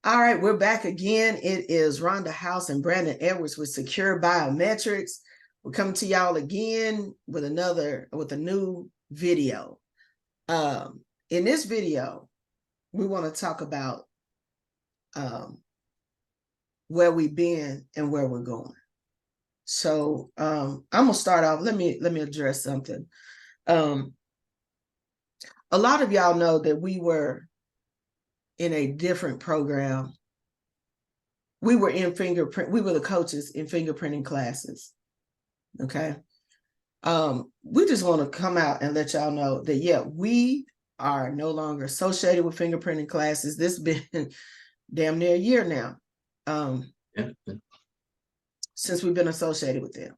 All right, we're back again. It is Rhonda Howse and Brandon Edwards with Secure Biometrics. We're coming to y'all again with a new video. In this video, we want to talk about where we've been and where we're going. So I'm gonna start off. Let me address something. A lot of y'all know that we were in a different program. We were in fingerprint. We were the coaches in fingerprinting classes. Okay. We just want to come out and let y'all know that, yeah, we are no longer associated with fingerprinting classes. This has been damn near a year now. Since we've been associated with them.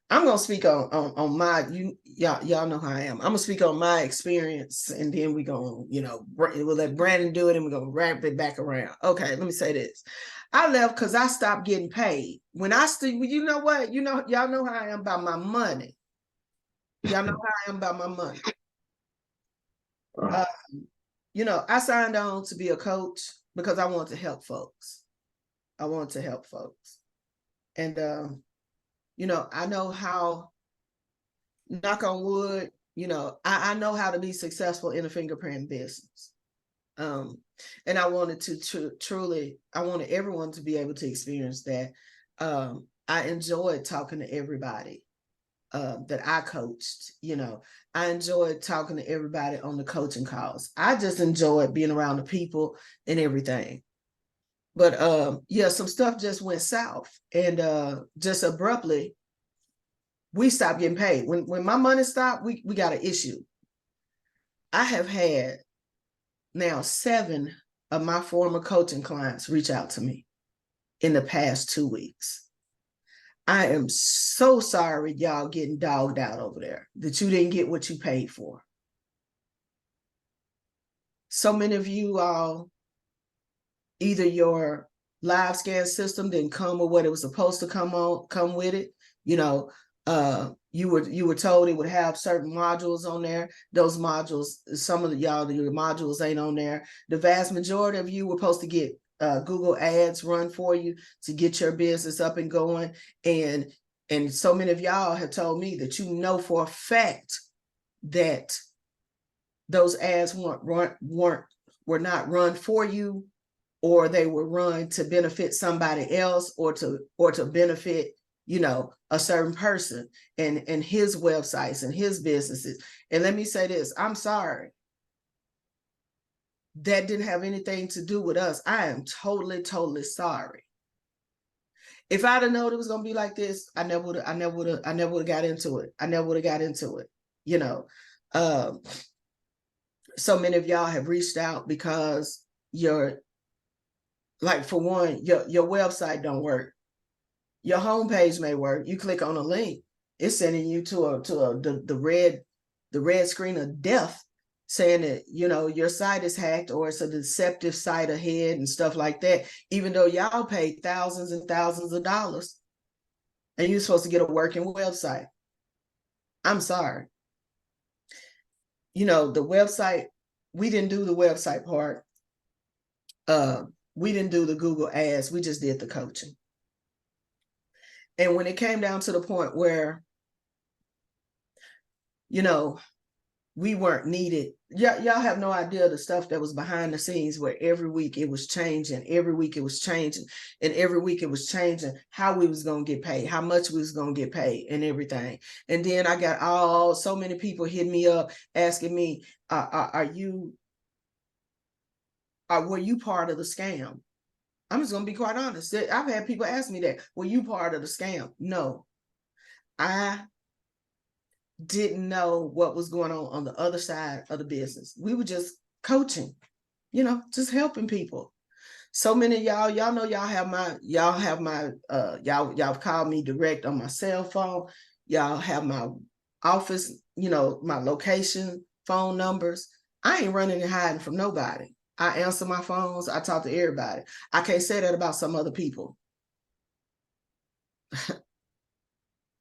I'm gonna speak on my, y'all know how I am. I'm gonna speak on my experience, and then we're gonna, we'll let Brandon do it, and we're gonna wrap it back around. Okay, let me say this. I left because I stopped getting paid. When I still, you know what? Y'all know how I am about my money. Y'all know how I am about my money. I signed on to be a coach because I want to help folks. I want to help folks. And I know how, knock on wood, I know how to be successful in the fingerprint business. And I wanted to truly, I wanted everyone to be able to experience that. I enjoyed talking to everybody that I coached. I enjoyed talking to everybody on the coaching calls. I just enjoyed being around the people and everything. But some stuff just went south, and just abruptly, we stopped getting paid. When my money stopped, we got an issue. I have had now 7 of my former coaching clients reach out to me in the past 2 weeks. I am so sorry y'all getting dogged out over there, that you didn't get what you paid for. So many of you all, either your live scan system didn't come with what it was supposed to come with it. You were told it would have certain modules on there. Those modules, some of your modules ain't on there. The vast majority of you were supposed to get Google ads run for you to get your business up and going. And so many of y'all have told me that for a fact that those ads were not run for you, or they were run to benefit somebody else, or to benefit, a certain person and his websites and his businesses. And let me say this, I'm sorry. That didn't have anything to do with us. I am totally, totally sorry. If I'd have known it was gonna be like this, I never would have got into it. I never would have got into it. So many of y'all have reached out because for one, your website don't work. Your homepage may work. You click on a link, it's sending you to the red screen of death, saying that your site is hacked, or it's a deceptive site ahead and stuff like that. Even though y'all paid thousands and thousands of dollars, and you're supposed to get a working website. I'm sorry. The website, we didn't do the website part. We didn't do the Google ads. We just did the coaching. And when it came down to the point where, we weren't needed, y'all have no idea the stuff that was behind the scenes, where every week it was changing, and every week it was changing how we was going to get paid, how much we was going to get paid, and everything. And then I got so many people hitting me up asking me, were you part of the scam? I'm just going to be quite honest. I've had people ask me that. Were you part of the scam? No. I didn't know what was going on the other side of the business. We were just coaching, just helping people. So many of y'all know y'all have called me direct on my cell phone. Y'all have my office, my location, phone numbers. I ain't running and hiding from nobody. I answer my phones. I talk to everybody. I can't say that about some other people.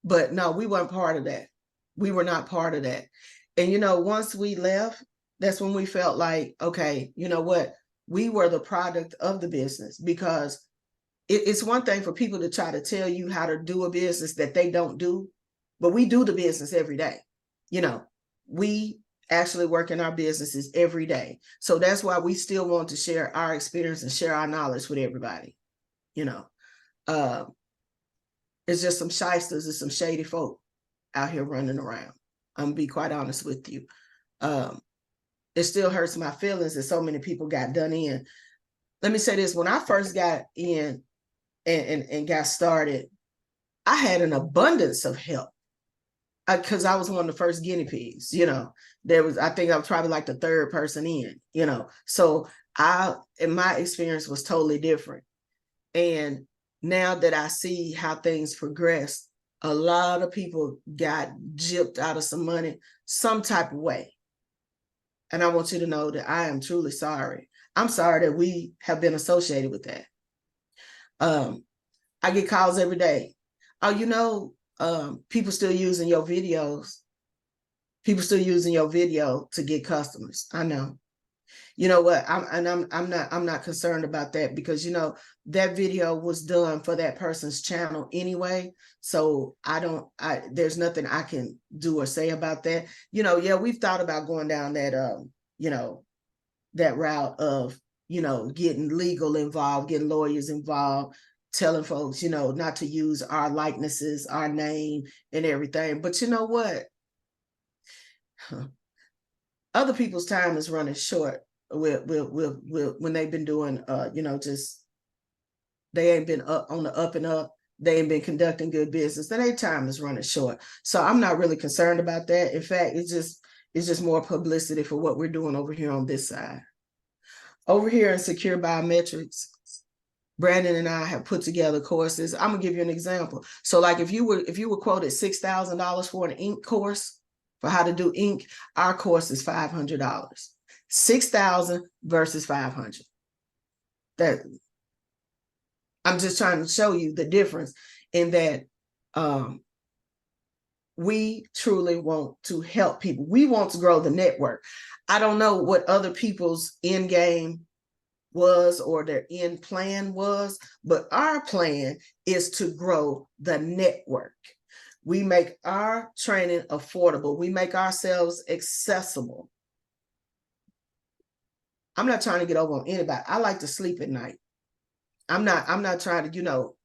But no, we weren't part of that. We were not part of that. And, once we left, that's when we felt like, okay, you know what? We were the product of the business, because it's one thing for people to try to tell you how to do a business that they don't do, but we do the business every day. You know, we actually work in our businesses every day. So that's why we still want to share our experience and share our knowledge with everybody. You know, it's just some shysters and some shady folk out here running around. I'm gonna be quite honest with you. It still hurts my feelings that so many people got done in. Let me say this: when I first got in and got started, I had an abundance of help, because I was one of the first guinea pigs. You know, I think I was probably like the third person in. You know, so and my experience was totally different. And now that I see how things progress, a lot of people got gypped out of some money some type of way. And I want you to know that I am truly sorry. I'm sorry that we have been associated with that. I get calls every day. Oh, you know, people still using your videos. People still using your video to get customers. I know. You know what? I'm not concerned about that, because, you know, that video was done for that person's channel anyway. So there's nothing I can do or say about that. You know, yeah, we've thought about going down that, you know, that route of, you know, getting legal involved, getting lawyers involved, telling folks, you know, not to use our likenesses, our name and everything. But you know what? Other people's time is running short when they've been doing, you know, just, they ain't been up on the up and up. They ain't been conducting good business. Then their time is running short. So I'm not really concerned about that. In fact, it's just more publicity for what we're doing over here on this side. Over here in Secure Biometrics, Brandon and I have put together courses. I'm gonna give you an example. So like if you were quoted $6,000 for an ink course, for how to do ink, our course is $500. $6,000 versus $500. That, I'm just trying to show you the difference in that. We truly want to help people. We want to grow the network. I don't know what other people's end game was or their end plan was, but our plan is to grow the network. We make our training affordable. We make ourselves accessible. I'm not trying to get over on anybody. I like to sleep at night. I'm not trying to, you know,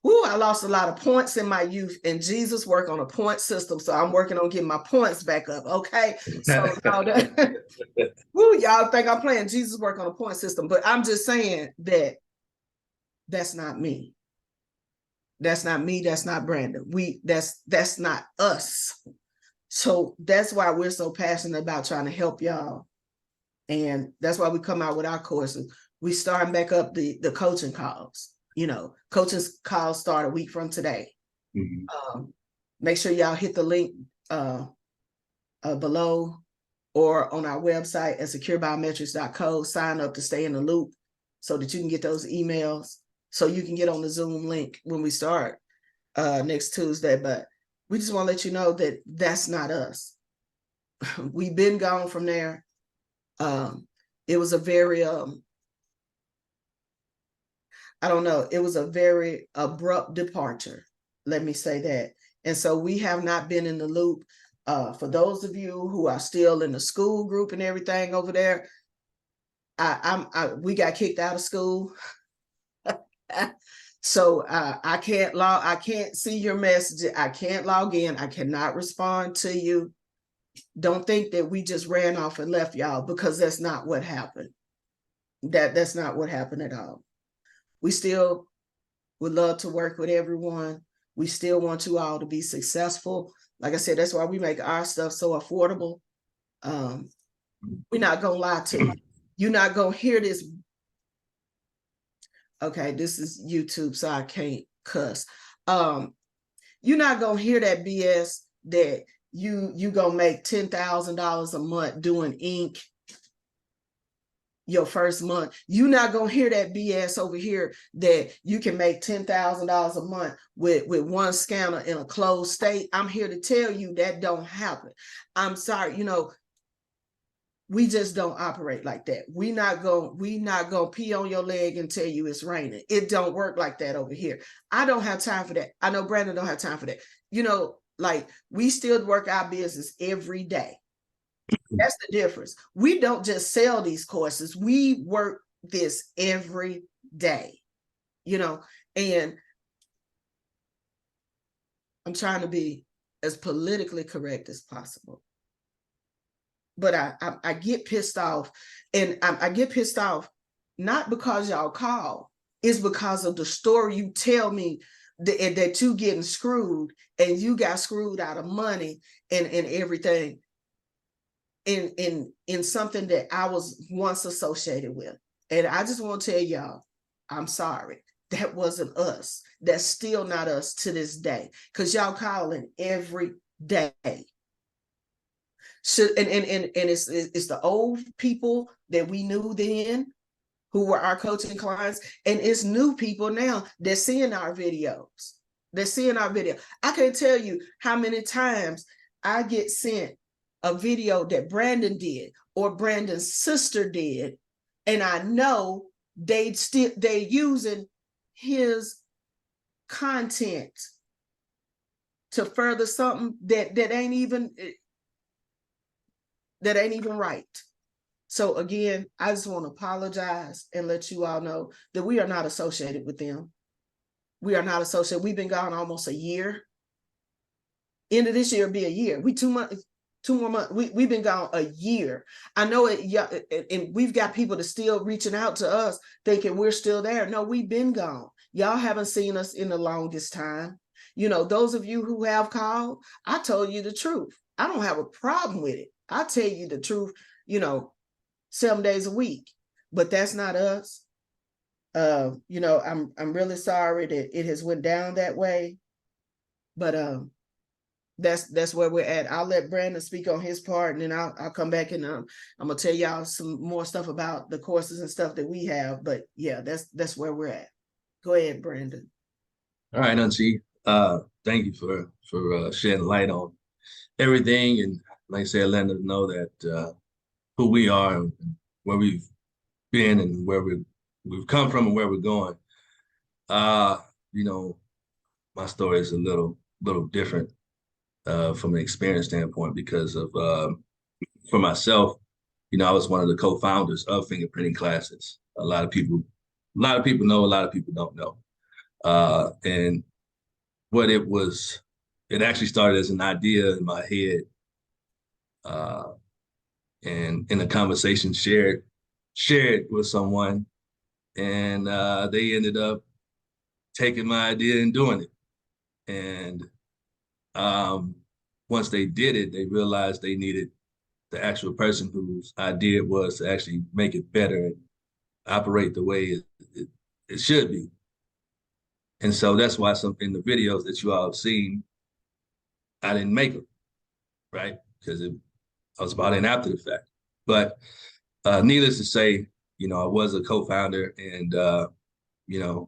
I lost a lot of points in my youth, and Jesus worked on a point system. So I'm working on getting my points back up. Okay. So y'all think I'm playing Jesus work on a point system, but I'm just saying that that's not me. That's not me. That's not Brandon. That's not us. So that's why we're so passionate about trying to help y'all. And that's why we come out with our courses. We starting back up the coaching calls. You know, coaching calls start a week from today. Mm-hmm. Make sure y'all hit the link below or on our website at securebiometrics.co. Sign up to stay in the loop so that you can get those emails, so you can get on the Zoom link when we start next Tuesday. But we just want to let you know that that's not us. We've been gone from there. It was a very I don't know, it was a very abrupt departure, let me say that. And so we have not been in the loop. For those of you who are still in the school group and everything over there, we got kicked out of school. So I can't see your message. I can't log in. I cannot respond to you. Don't think that we just ran off and left y'all, because that's not what happened. That's not what happened at all. We still would love to work with everyone. We still want you all to be successful. Like I said, that's why we make our stuff so affordable. We're not gonna lie to you. You're not gonna hear this. Okay, this is YouTube, so I can't cuss. You're not gonna hear that BS that you gonna make $10,000 a month doing ink your first month. You're not gonna hear that BS over here that you can make $10,000 a month with one scanner in a closed state. I'm here to tell you that don't happen. I'm sorry, you know, we just don't operate like that. We not gonna pee on your leg and tell you it's raining. It don't work like that over here. I don't have time for that. I know Brandon don't have time for that. Like we still work our business every day. That's the difference. We don't just sell these courses. We work this every day, and I'm trying to be as politically correct as possible. But I get pissed off, and I get pissed off not because y'all call, it's because of the story you tell me that you getting screwed, and you got screwed out of money and everything in something that I was once associated with. And I just want to tell y'all, I'm sorry. That wasn't us. That's still not us to this day, because y'all calling every day. And it's the old people that we knew then who were our coaching clients, and it's new people now that seeing our videos. They're seeing our video. I can't tell you how many times I get sent a video that Brandon did or Brandon's sister did, and I know they using his content to further something that ain't even right. So again, I just want to apologize and let you all know that we are not associated with them. We are not associated. We've been gone almost a year. End of this year will be a year. 2 more months. We've been gone a year. I know it, yeah, and we've got people that still reaching out to us thinking we're still there. No, we've been gone. Y'all haven't seen us in the longest time. Those of you who have called, I told you the truth. I don't have a problem with it. I tell you the truth, 7 days a week, but that's not us. I'm really sorry that it has went down that way, but that's where we're at. I'll let Brandon speak on his part, and then I'll come back and I'm gonna tell y'all some more stuff about the courses and stuff that we have. But yeah, that's where we're at. Go ahead, Brandon. All right, Nancy. Thank you for shedding light on everything, and like I said, letting us know that who we are and where we've been and where we've come from and where we're going. My story is a little different from an experience standpoint because of for myself, I was one of the co-founders of Fingerprinting Classes. A lot of people know, a lot of people don't know. And what it actually started as an idea in my head, and in a conversation shared with someone, and they ended up taking my idea and doing it. And once they did it, they realized they needed the actual person whose idea it was to actually make it better and operate the way it should be. And so that's why some in the videos that you all have seen, I didn't make them, right? Because I was brought in after the fact. But needless to say, I was a co-founder, and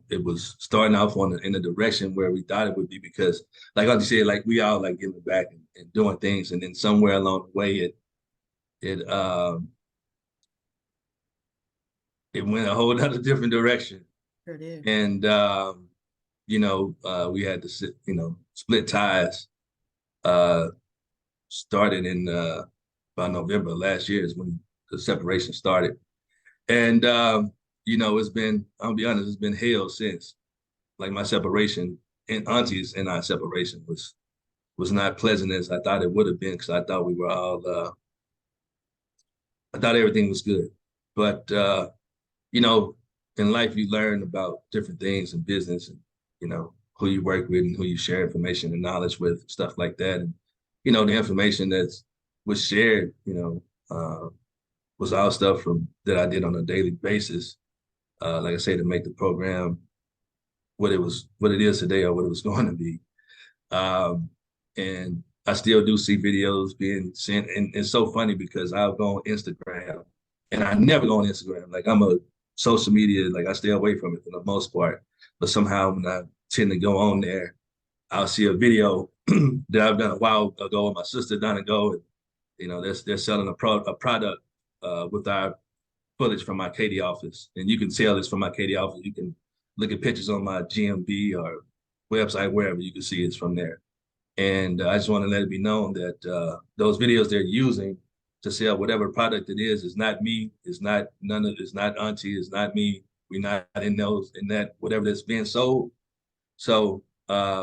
it was starting off in the direction where we thought it would be, because like I said, like we all like giving back and doing things, and then somewhere along the way it went a whole other different direction. Sure did. And we had to split ties. Started in by November last year is when the separation started. And it's been, I'll be honest, it's been hell since. Like my separation and Auntie's and our separation was not pleasant as I thought it would have been, because I thought we were all I thought everything was good. But in life you learn about different things in business, and who you work with and who you share information and knowledge with, stuff like that. And the information that was shared, was all stuff that I did on a daily basis. Like I say, to make the program what it is today, or what it was going to be. And I still do see videos being sent, and it's so funny because I'll go on Instagram, and I never go on Instagram. Like I'm a social media, like I stay away from it for the most part. But somehow when I tend to go on there, I'll see a video that I've done a while ago, and my sister done ago, and they're selling a product with our footage from my Katy office. And you can tell it's from my Katy office. You can look at pictures on my GMB or website, wherever you can see it's from there. And I just want to let it be known that those videos they're using to sell whatever product it is not me, it's not it's not Auntie, it's not me. We're not in that, whatever that's being sold. So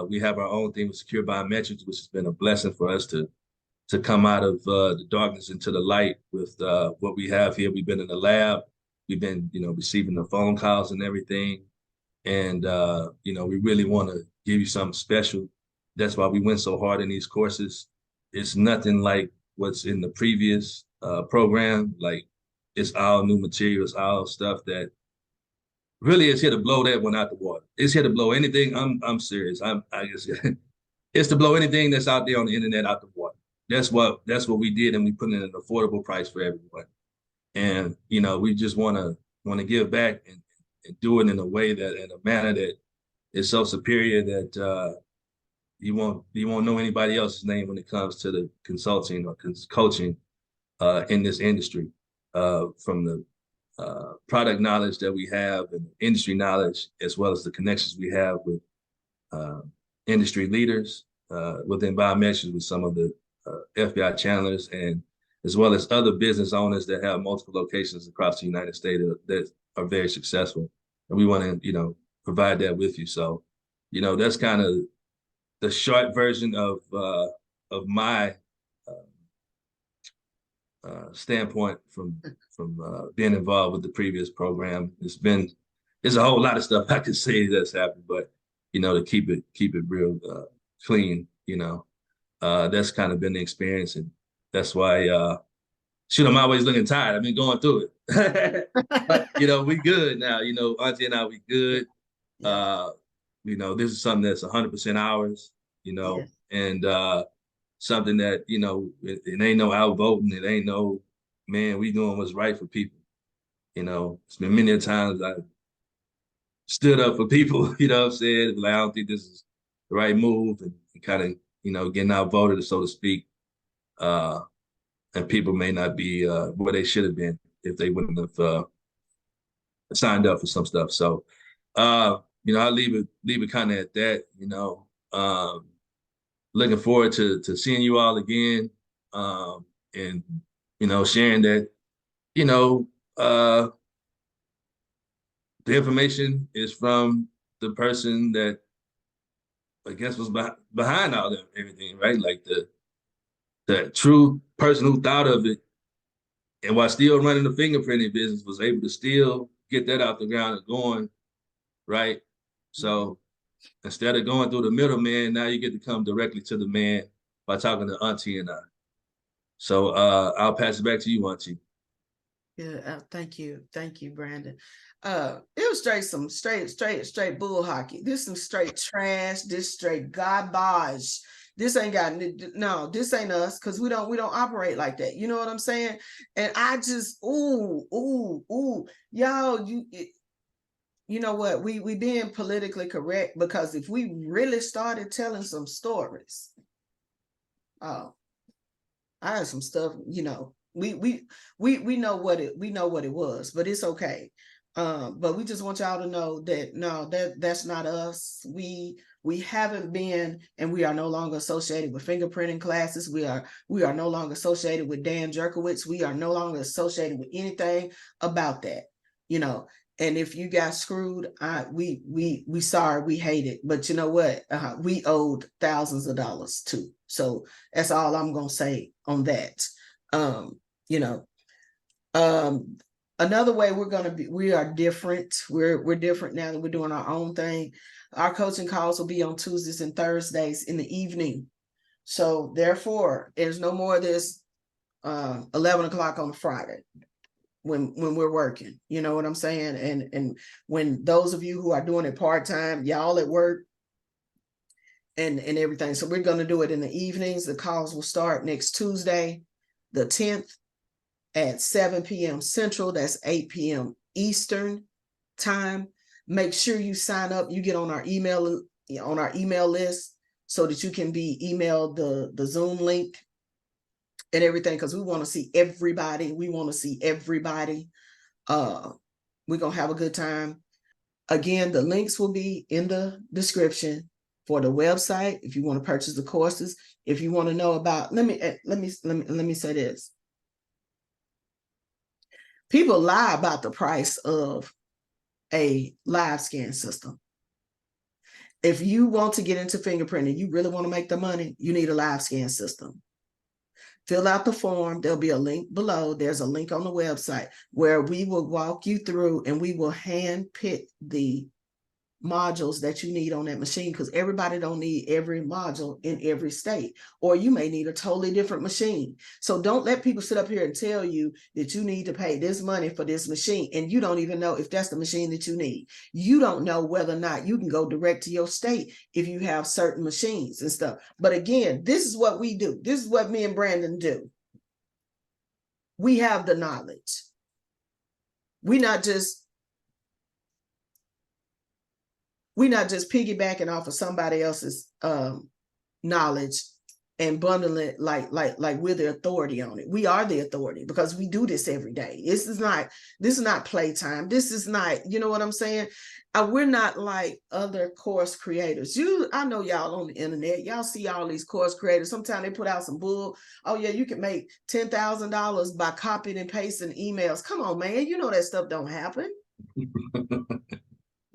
we have our own thing with Secure Biometrics, which has been a blessing for us to come out of the darkness into the light with what we have here. We've been in the lab, we've been, receiving the phone calls and everything. And, we really want to give you something special. That's why we went so hard in these courses. It's nothing like what's in the previous program. Like, it's all new materials, all stuff that really is here to blow that one out the water. It's here to blow anything. I'm serious. I guess it's to blow anything that's out there on the internet out the water. That's what we did, and we put in an affordable price for everyone. And we just want to give back and do it in a way that, in a manner that is so superior that you won't know anybody else's name when it comes to the consulting or coaching in this industry. From the product knowledge that we have and industry knowledge, as well as the connections we have with industry leaders within biometrics, with some of the FBI channelers, and as well as other business owners that have multiple locations across the United States that are very successful. And we want to, provide that with you. So, that's kind of the short version of my standpoint from being involved with the previous program. There's a whole lot of stuff I could say that's happened, but to keep it real clean, that's kind of been the experience, and that's why shoot, I'm always looking tired. I've been going through it. But we good now. Auntie and I, we good. Yeah. This is something that's 100% ours, Yeah. and something that, it ain't no outvoting. It ain't no, man, we doing what's right for people. It's been many times I stood up for people, what I'm saying? Like, I don't think this is the right move, and kind of, getting outvoted, so to speak. And people may not be where they should have been if they wouldn't have signed up for some stuff. So, I'll leave it kind of at that, looking forward to seeing you all again, and sharing that the information is from the person that I guess was behind all that everything, right? Like the true person who thought of it, and while still running the fingerprinting business, was able to still get that out the ground and going, right? So instead of going through the middleman, now you get to come directly to the man by talking to Auntie and I. So I'll pass it back to you, Auntie. Yeah, thank you, Brandon. It was straight bull hockey. This some straight trash. This straight garbage. This ain't got no. This ain't us, because we don't operate like that. You know what I'm saying? And I just y'all, you know what? We being politically correct, because if we really started telling some stories, oh, I had some stuff, we know what it was, but it's okay. But we just want y'all to know that no, that's not us. We haven't been, and we are no longer associated with fingerprinting classes. We are no longer associated with Dan Jerkowitz. We are no longer associated with anything about that. And if you got screwed, we sorry, we hate it. But you know what? We owed thousands of dollars too. So that's all I'm gonna say on that. Another way we are different. We're different now that we're doing our own thing. Our coaching calls will be on Tuesdays and Thursdays in the evening. So therefore, there's no more of this 11 o'clock on a Friday when we're working. You know what I'm saying? And when those of you who are doing it part-time, y'all at work and everything. So we're going to do it in the evenings. The calls will start next Tuesday, the 10th, at 7 p.m. Central. That's 8 p.m. Eastern time. Make sure you sign up. You get on our email list so that you can be emailed the Zoom link and everything, because we want to see everybody. We want to see everybody. We're going to have a good time. Again, the links will be in the description for the website if you want to purchase the courses. If you want to know about, let me say this. People lie about the price of a live scan system. If you want to get into fingerprinting, you really want to make the money, you need a live scan system. Fill out the form. There'll be a link below. There's a link on the website where we will walk you through, and we will hand pick the modules that you need on that machine, because everybody don't need every module in every state, or you may need a totally different machine. So don't let people sit up here and tell you that you need to pay this money for this machine, and you don't even know if that's the machine that you need. You don't know whether or not you can go direct to your state if you have certain machines and stuff. But again, this is what we do. This is what me and Brandon do. We have the knowledge. We're not just piggybacking off of somebody else's knowledge and bundling it like we're the authority on it. We are the authority because we do this every day. This is not playtime. This is not, you know what I'm saying? We're not like other course creators. I know y'all on the internet, y'all see all these course creators. Sometimes they put out some bull. Oh yeah, you can make $10,000 by copying and pasting emails. Come on, man. You know that stuff don't happen.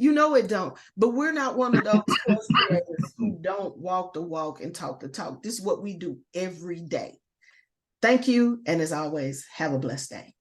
You know it don't. But we're not one of those course creators who don't walk the walk and talk the talk. This is what we do every day. Thank you. And as always, have a blessed day.